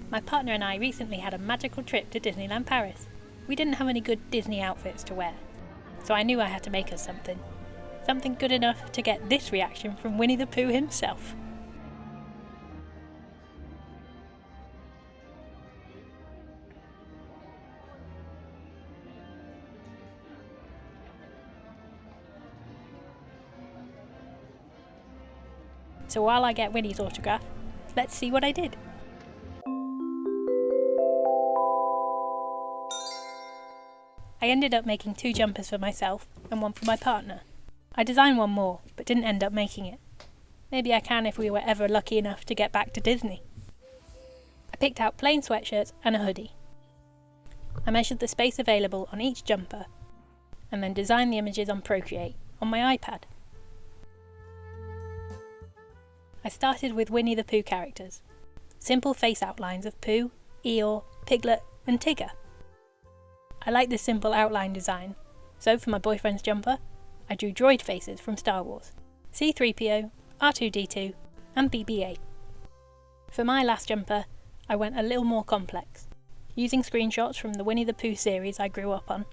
My partner and I recently had a magical trip to Disneyland Paris. We didn't have any good Disney outfits to wear, so I knew I had to make us something. Something good enough to get this reaction from Winnie the Pooh himself. So while I get Winnie's autograph, let's see what I did. I ended up making 2 jumpers for myself and 1 for my partner. I designed 1 more, but didn't end up making it. Maybe I can if we were ever lucky enough to get back to Disney. I picked out plain sweatshirts and a hoodie. I measured the space available on each jumper, and then designed the images on Procreate on my iPad. I started with Winnie the Pooh characters. Simple face outlines of Pooh, Eeyore, Piglet and Tigger. I like this simple outline design, so for my boyfriend's jumper, I drew droid faces from Star Wars, C-3PO, R2-D2 and BB-8. For my last jumper, I went a little more complex. Using screenshots from the Winnie the Pooh series I grew up on,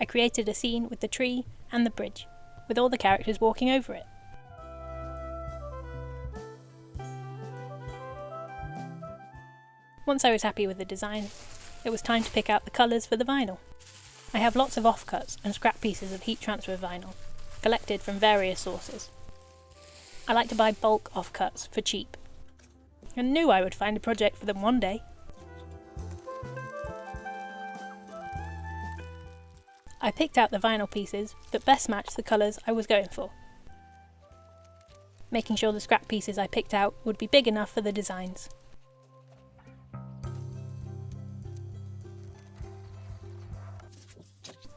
I created a scene with the tree and the bridge, with all the characters walking over it. Once I was happy with the design, it was time to pick out the colours for the vinyl. I have lots of offcuts and scrap pieces of heat transfer vinyl, collected from various sources. I like to buy bulk offcuts for cheap, and knew I would find a project for them one day. I picked out the vinyl pieces that best matched the colours I was going for, making sure the scrap pieces I picked out would be big enough for the designs.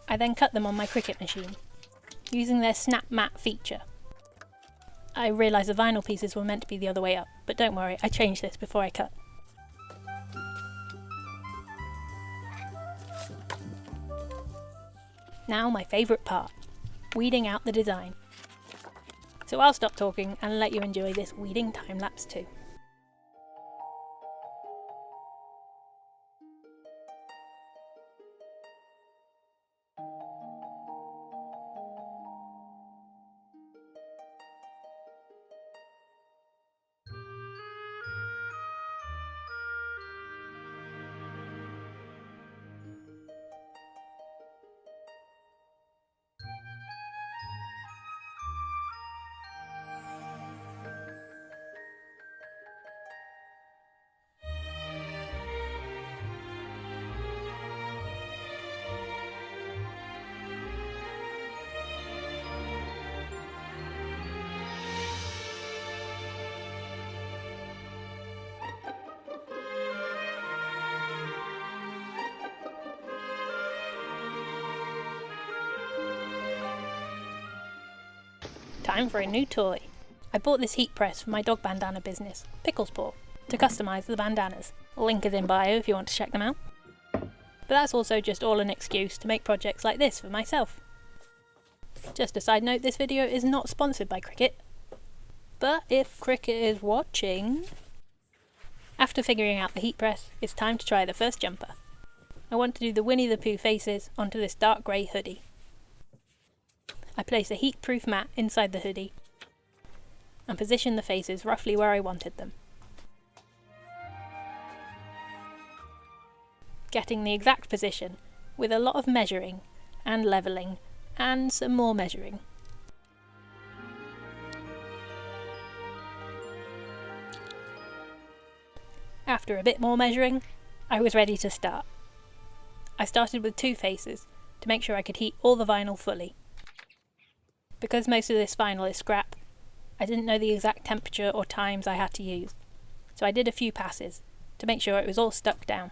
I then cut them on my Cricut machine, using their Snap Mat feature. I realised the vinyl pieces were meant to be the other way up, but don't worry, I changed this before I cut. Now my favourite part, weeding out the design. So I'll stop talking and let you enjoy this weeding time lapse too. Time for a new toy. I bought this heat press for my dog bandana business, PicklesPaw, to customise the bandanas. Link is in bio if you want to check them out. But that's also just all an excuse to make projects like this for myself. Just a side note, this video is not sponsored by Cricut. But if Cricut is watching... After figuring out the heat press, it's time to try the first jumper. I want to do the Winnie the Pooh faces onto this dark grey hoodie. I place a heat-proof mat inside the hoodie and position the faces roughly where I wanted them. Getting the exact position with a lot of measuring and levelling and some more measuring. After a bit more measuring, I was ready to start. I started with 2 faces to make sure I could heat all the vinyl fully. Because most of this vinyl is scrap, I didn't know the exact temperature or times I had to use, so I did a few passes to make sure it was all stuck down.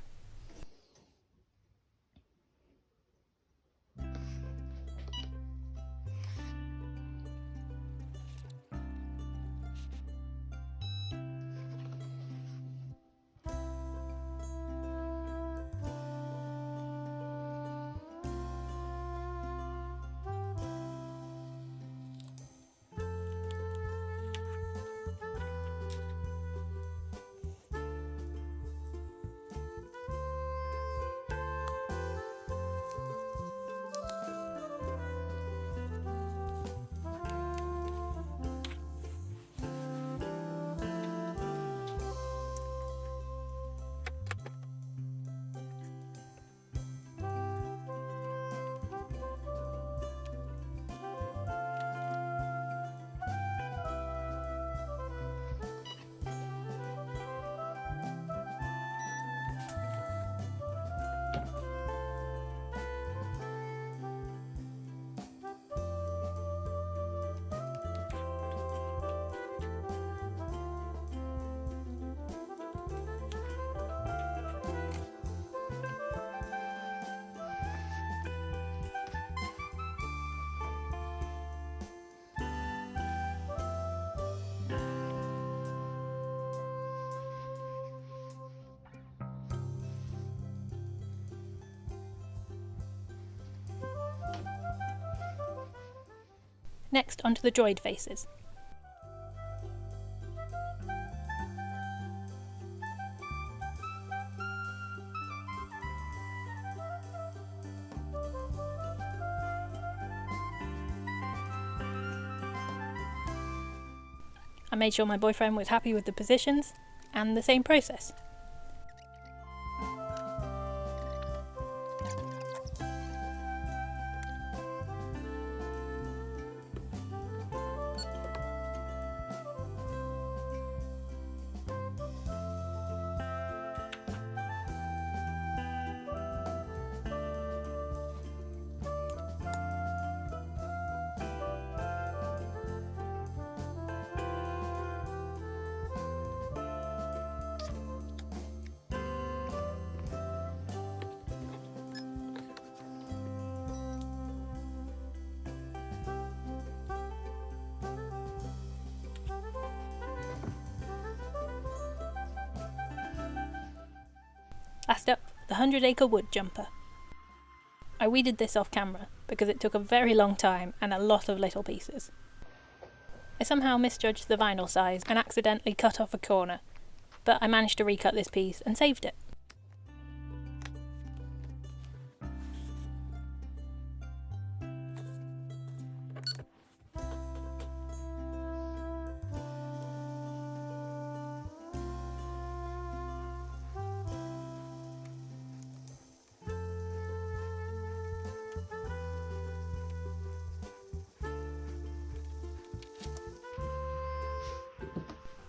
Next, onto the droid faces. I made sure my boyfriend was happy with the positions, and the same process. Last up, the 100 Acre Wood jumper. I weeded this off camera because it took a very long time and a lot of little pieces. I somehow misjudged the vinyl size and accidentally cut off a corner, but I managed to recut this piece and saved it.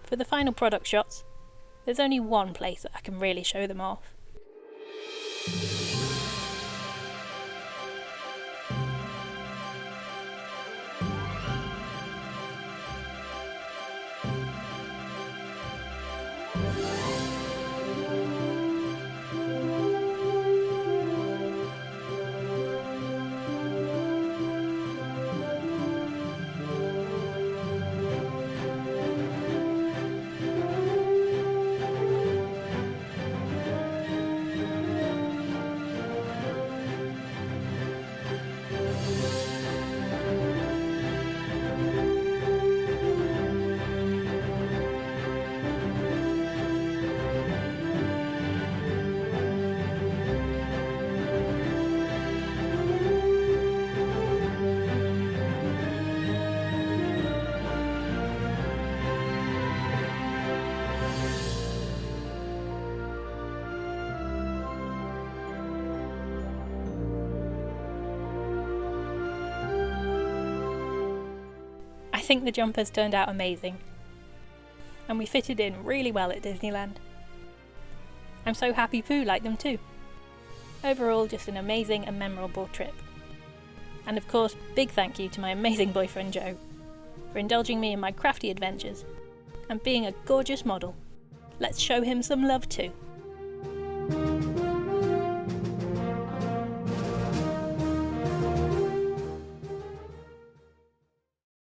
For the final product shots, there's only one place that I can really show them off. I think the jumpers turned out amazing, and we fitted in really well at Disneyland. I'm so happy Pooh liked them too. Overall, just an amazing and memorable trip. And of course, big thank you to my amazing boyfriend Joe for indulging me in my crafty adventures and being a gorgeous model. Let's show him some love too.